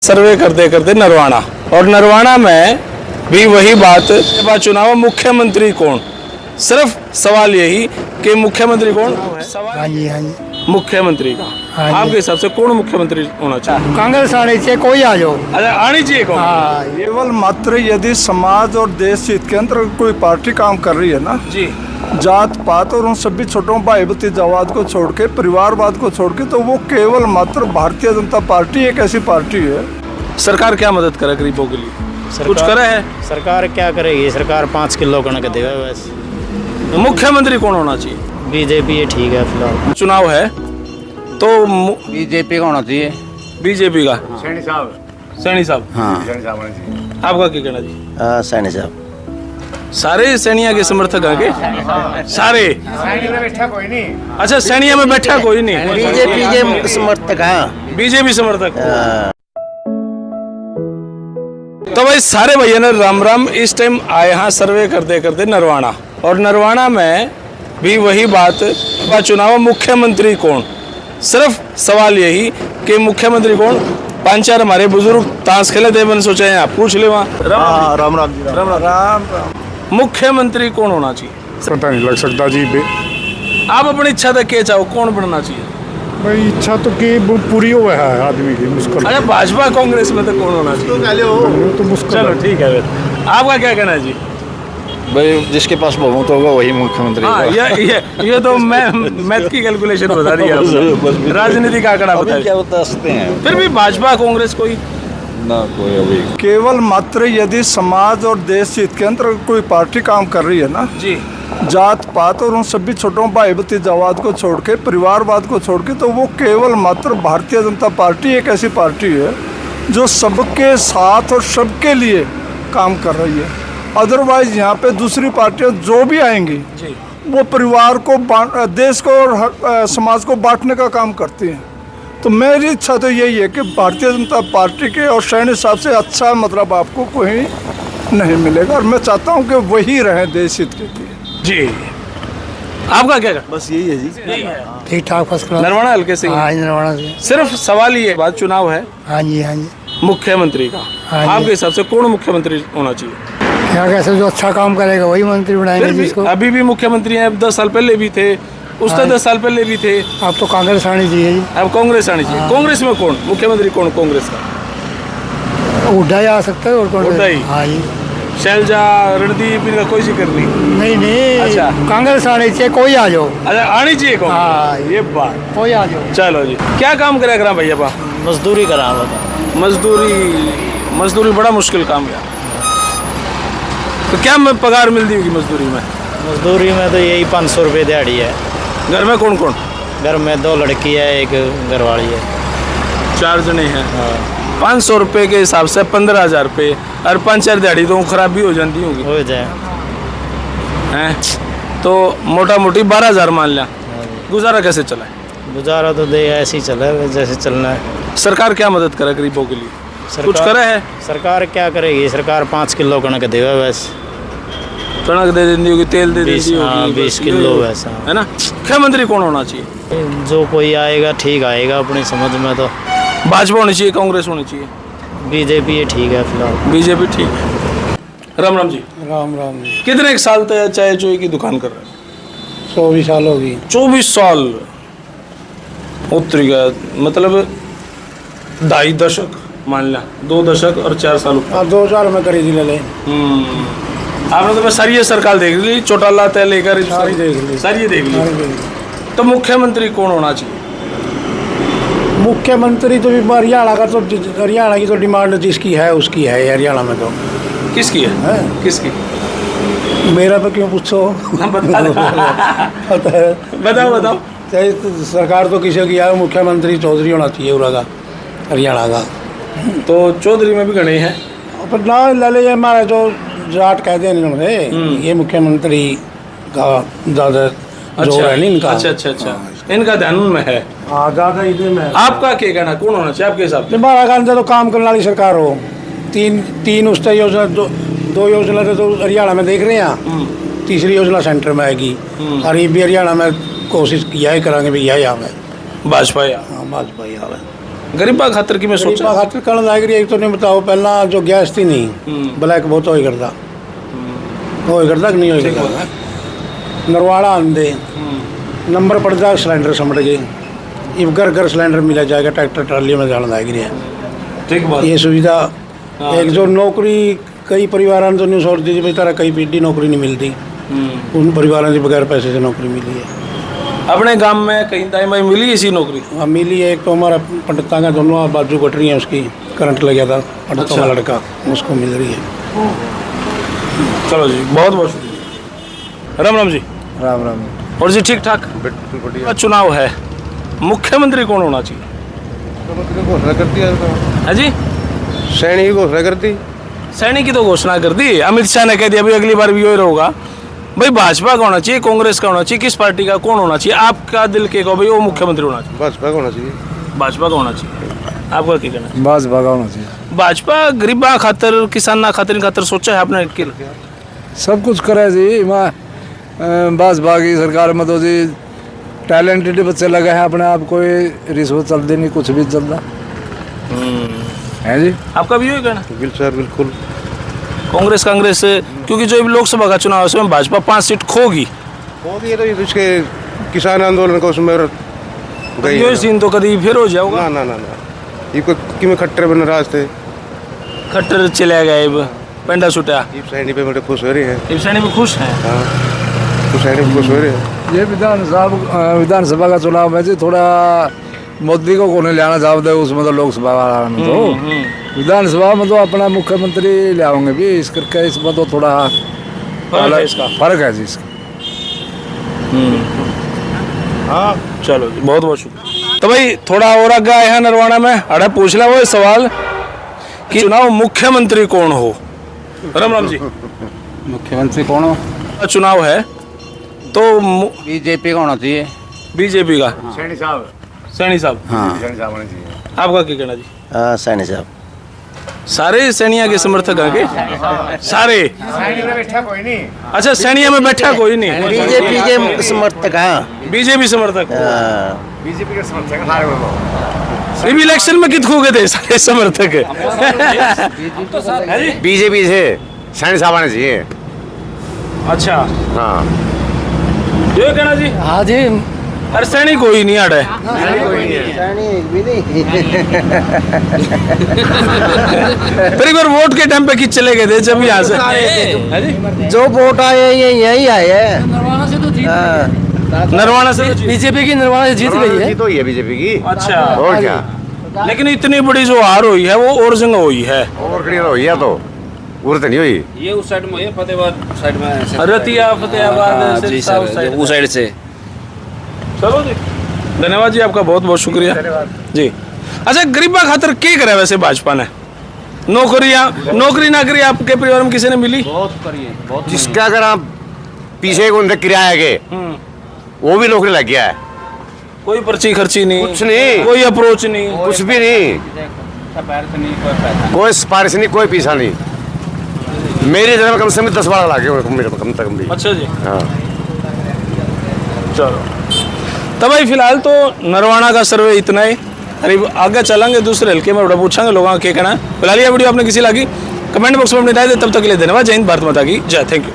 सर्वे करते करते नरवाना, और नरवाना में भी वही बात, चुनाव मुख्यमंत्री कौन, सिर्फ सवाल यही कि मुख्यमंत्री कौन है। सवाल हाँ जी मुख्यमंत्री का हाँ जी। आपके हिसाब से कौन मुख्यमंत्री होना चाहिए? कांग्रेस आने से कोई आ जाओ। अच्छा, आनी चाहिए कौन? हाँ केवल मात्र यदि समाज और देश हित के अंतर्गत कोई पार्टी काम कर रही है ना, जी, जात पात और उन सभी छोटों भाई भतीजावाद को छोड़ के, परिवारवाद को छोड़ के, तो वो केवल मात्र भारतीय जनता पार्टी एक ऐसी पार्टी है। सरकार क्या मदद करे गरीबों के लिए? कुछ करे है? सरकार क्या करेगी? सरकार 5 किलो कणक देगा बस। मुख्यमंत्री कौन होना चाहिए? बीजेपी ये ठीक है फिलहाल। चुनाव है तो बीजेपी का होना चाहिए। बीजेपी का सैनी साहब। सैनी साहब, हाँ आपका क्या कहना जी? सैनी साहब। सारे सैनिया के समर्थक आगे सारे? बैठा कोई नहीं। अच्छा, सैनिया में बैठा कोई नहीं? बीजेपी के समर्थक हैं। बीजेपी समर्थक। तो भाई सारे भैया ने राम राम। इस टाइम आए यहाँ सर्वे करते करते नरवाना, और नरवाना में भी वही बात, चुनाव मुख्यमंत्री कौन, सिर्फ सवाल यही कि मुख्यमंत्री कौन। 5-4 हमारे बुजुर्ग ताश खेले थे, मैंने सोचा यहाँ पूछ ले। वहाँ राम राम जी, राम राम। मुख्यमंत्री कौन होना चाहिए? पता नहीं लग सकता जी। आप अपनी इच्छा तक के चाहो कौन बनना चाहिए? भाई इच्छा तो की पूरी हुआ है आदमी की, मुश्किल। अरे भाजपा कांग्रेस में तो कौन होना चाहिए? तो मुश्किल। चलो ठीक है फिर। आपका क्या कहना है जी? भाई जिसके पास बहुमत होगा वही मुख्यमंत्री हाँ, होगा। ये तो मैथ की कैलकुलेशन बता रही है, राजनीति का आंकड़ा बता क्या बता सकते हैं? फिर भी भाजपा कांग्रेस कोई ना कोई अभी। केवल मात्र यदि समाज और देश हित के अंतर्गत कोई पार्टी काम कर रही है ना, जी, जात पात और उन सभी छोटों भाई भतीजावाद को छोड़ के, परिवारवाद को छोड़ के, तो वो केवल मात्र भारतीय जनता पार्टी एक ऐसी पार्टी है जो सबके साथ और सबके लिए काम कर रही है। अदरवाइज यहाँ पे दूसरी पार्टियाँ जो भी आएंगी जी, वो परिवार को देश को और समाज को बांटने का काम करती हैं। तो मेरी इच्छा तो यही है कि भारतीय जनता पार्टी के और सैनी साहब से अच्छा मतलब आपको कोई नहीं मिलेगा, और मैं चाहता हूँ कि वही रहे देश हित के लिए। जी। आपका क्या कहना? बस यही है जी। यही है। ठीक ठाक फर्स्ट क्लास। नरवाना हल्के से ही। हाँ जी नरवाना से। सिर्फ सवाल ये बात, चुनाव है हाँ जी हाँ जी। मुख्यमंत्री का, हाँ जी। आपके हिसाब से कौन मुख्यमंत्री होना चाहिए? क्या कैसे जो अच्छा काम करेगा वही मंत्री बनाएंगे फिर भी जिसको। अभी भी मुख्यमंत्री हैं, 10 साल पहले भी थे, उससे 10 साल पहले भी थे। अब तो कांग्रेस आनी चाहिए जी। अब कांग्रेस आनी चाहिए। कांग्रेस में कौन मुख्यमंत्री, कौन कांग्रेस का? हुड्डा जा सकता है और कौन? हुड्डा ही? हाँ जी। शैलजा, रणदीप, इनका कोई जिक्र नहीं? नहीं नहीं। अच्छा। कांग्रेस आनी चाहिए, कोई आ जाओ। अच्छा, आनी चाहिए कौन? हाँ। ये बात। कोई आ जाओ। चलो जी। क्या काम करे करा भैया बा? मजदूरी करा बता। मजदूरी बड़ा मुश्किल काम है। तो क्या पगार मिलती होगी मजदूरी में? मजदूरी में तो यही 500 रुपये दिहाड़ी है। घर में कौन कौन? घर में 2 लड़की है, एक घरवाली है। 4 जने हैं। हाँ 500 रुपये के हिसाब से 15,000 रुपये, और 5-4 दिहाड़ी तो खराब भी हो जाती होगी हो जाए। हैं? तो मोटा मोटी 12,000 मान लिया। गुजारा कैसे चला है? गुजारा तो दे ऐसे ही चला है जैसे चलना है। सरकार क्या मदद करे गरीबों के लिए? कुछ करे है? सरकार क्या करेगी? सरकार 5 किलो कणक देगा बस। कणक दे देती होगी, तेल दे देती हाँ होगी, 20 किलो वैसा। है ना? मुख्यमंत्री कौन होना चाहिए? जो कोई आएगा ठीक आएगा अपनी समझ में तो। भाजपा होनी चाहिए, कांग्रेस होनी चाहिए? बीजेपी ये ठीक है फिलहाल। बीजेपी ठीक है। राम राम जी। राम राम जी। कितने एक साल तक चाय चोई की दुकान कर रहे हैं? 24 साल होगी। 24 साल उतर गया, मतलब 2.5 दशक मान लिया, 2 दशक और 4 साल ऊपर। हाँ 2000 में करी थी ले। आपने तो बस सारी सरकार देख ली, चौटाला तय लेकर सारी देख ली। सारी देख ली। तो मुख्यमंत्री कौन होना चाहिए? मुख्यमंत्री तो भी हरियाणा का, तो हरियाणा की तो डिमांड जिसकी है उसकी है हरियाणा में तो। किसकी है? किसकी? मेरा पे क्यों पूछो? बताओ बताओ। चाहे तो सरकार तो किसी की है, मुख्यमंत्री चौधरी होना चाहिए उरा का, हरियाणा का। तो चौधरी में भी गणे हैं। पर ना लाले ये हमारा जो जाट कहते हैं इन्होंने, ये मुख्यमंत्री का ज़्यादा जोर है नहीं इनका। अच्छा। इनका ध्यान में है। हाँ ज़्यादा इधर में। आपका क्या कहना, कौन होना चाहिए आपके हिसाब से? हमारा कहना तो काम करने वाली सरकार हो। तीन उस योजना, दो योजना तो हरियाणा में देख रहे हैं, तीसरी योजना सेंटर में आएगी, और ये भी हरियाणा में कोशिश किया है, करेंगे भी यही आवे भाजपा या? हाँ भाजपा ही आवे। गरीबा खातर की मैं गरीबा सोचा खातर करण लग रही है। एक तो नहीं बताओ, पहला जो गैस थी नहीं, ब्लैक बहुत हो करता कि नहीं हो करता। नरवाड़ा आंदे नंबर पड़ जाए सिलेंडर समझ गए, इब घर घर सिलेंडर मिला जाएगा, ट्रैक्टर ट्राली में जाना लग रही है। ठीक बात। ये सुविधा एक जो नौकरी कई परिवारों तो नहीं सोच दी भाई तारा कई पीढ़ी नौकरी नहीं मिलती, उन परिवारों के बगैर पैसे से नौकरी मिली है। अपने गांव में कहीं टाइम में मिली इसी नौकरी? हाँ मिली है। एक तो हमारा पंडिता का दोनों बाजू कट रही है, उसकी करंट लग गया था पंडितों का लड़का, उसको मिल रही है। चलो जी, बहुत बहुत शुक्रिया। राम राम जी। राम राम। और जी ठीक ठाक? चुनाव है, मुख्यमंत्री कौन होना चाहिए? घोषणा कर दिया है जी, सैनी की घोषणा कर दी। सैनी की तो घोषणा कर दी, अमित शाह ने कह दिया अभी अगली बार भी वही होगा। भाई भाजपा का होना चाहिए, कांग्रेस का होना चाहिए, किस पार्टी का कौन होना चाहिए? आपका दिल के कहो भाई वो मुख्यमंत्री होना चाहिए। भाजपा का होना चाहिए। भाजपा का होना चाहिए, आपका क्या कहना है? भाजपा का होना चाहिए। भाजपा गरीबा खातर, किसान खातर खातर सोचा है आपने कि सब कुछ करे जी। भाजपा की सरकार में तो जी टैलेंटेड बच्चे लगे हैं अपने आप, कोई रिश्वत चलती नहीं, कुछ भी चलता है जी। आपका भी यही कहना? बिल्कुल सर, बिल्कुल। कांग्रेस क्योंकि जो अभी लोकसभा का चुनाव है उसमें भाजपा 5 सीट खोगी, होगी तो इसके किसान आंदोलन को उसमें गई ये सीन तो कभी फिर हो जाओगा। ना ना ना ये कोई कि खट्टर बन रास्ते खट्टर चले गए, पेंडा छुटा। सैनी पे बड़े खुश हो रही है। सैनी में खुश हैं। हाँ तो सैनी पे खुश हो रही है। ये विधानसभा का चुनाव में जी थोड़ा मोदी को कौन ले आना चाहते, उसमें तो लोकसभा वाला में तो विधानसभा में तो अपना मुख्यमंत्री ले आओगे भी, इस करके इसमें तो थोड़ा फर्क है जी इसका। हाँ चलो जी, बहुत बहुत शुक्रिया। तो भाई थोड़ा और आगे आए हैं नरवाना में, अरे पूछ ला वो सवाल कि चुनाव मुख्यमंत्री कौन हो? राम राम जी। मुख्यमंत्री कौन हो? चुनाव है तो बीजेपी का होना चाहिए। बीजेपी का सैनी साहब। सैनी साहब। हाँ सैनी साहब होना चाहिए। आपका क्या कहना जी? सैनी साहब। सारे सैनिया के समर्थक हैं के? सारे? सैनी में बैठा कोई नहीं। अच्छा, सैनिया में बैठा कोई नहीं? बीजेपी के समर्थक। हाँ बीजेपी समर्थक। बीजेपी के समर्थक सारे लोग। ये भी इलेक्शन में कित खो गए थे सारे समर्थक? बीजेपी से सैनी साहब आने चाहिए। अच्छा, हाँ जो कहना जी? हाँ जी। अरे सैनी कोई नहीं आड़े। फिर एक बार वोट के टाइम पे किस चले गए थे जब यहाँ से? जो वोट आए यही आए है। नरवाना से बीजेपी की नरवाना से जीत गई है। तो ये बीजेपी की। अच्छा, और क्या? लेकिन इतनी बड़ी जो हार हुई है वो और जगह हुई है। और क्लियर हो गया तो उर्त नहीं हुई। ये उस साइड में है, फतेहाबाद साइड में। रतिया फतेहाबाद जी सर, उस साइड से। चलो जी, धन्यवाद जी, आपका बहुत बहुत शुक्रिया जी। अच्छा, गरीबा खातर क्या करे वैसे भाजपा ने? नौकरी ना करी आपके परिवार में किसी ने मिली? बहुत जिसका अगर आप पीछे को किराया के वो भी नौकरी लग गया है। कोई पर्ची खर्ची नहीं, कुछ नहीं, कोई अप्रोच नहीं, कुछ भी नहीं, कोई सिफारिश नहीं, कोई पैसा नहीं। मेरे जन्म कम से कम 10-12 लाख है मेरे कम तक भी। अच्छा जी, हाँ चलो। तो भाई फिलहाल तो नरवाना का सर्वे इतना ही, अरे आगे चलेंगे दूसरे हल्के में, बड़ा पूछेंगे लोगों का क्या कहना है। फिलहाल ये वीडियो आपने किसी लगी कमेंट बॉक्स में अपनी राय दे। तब तक के लिए धन्यवाद। जय हिंद, भारत माता की जय। Thank you.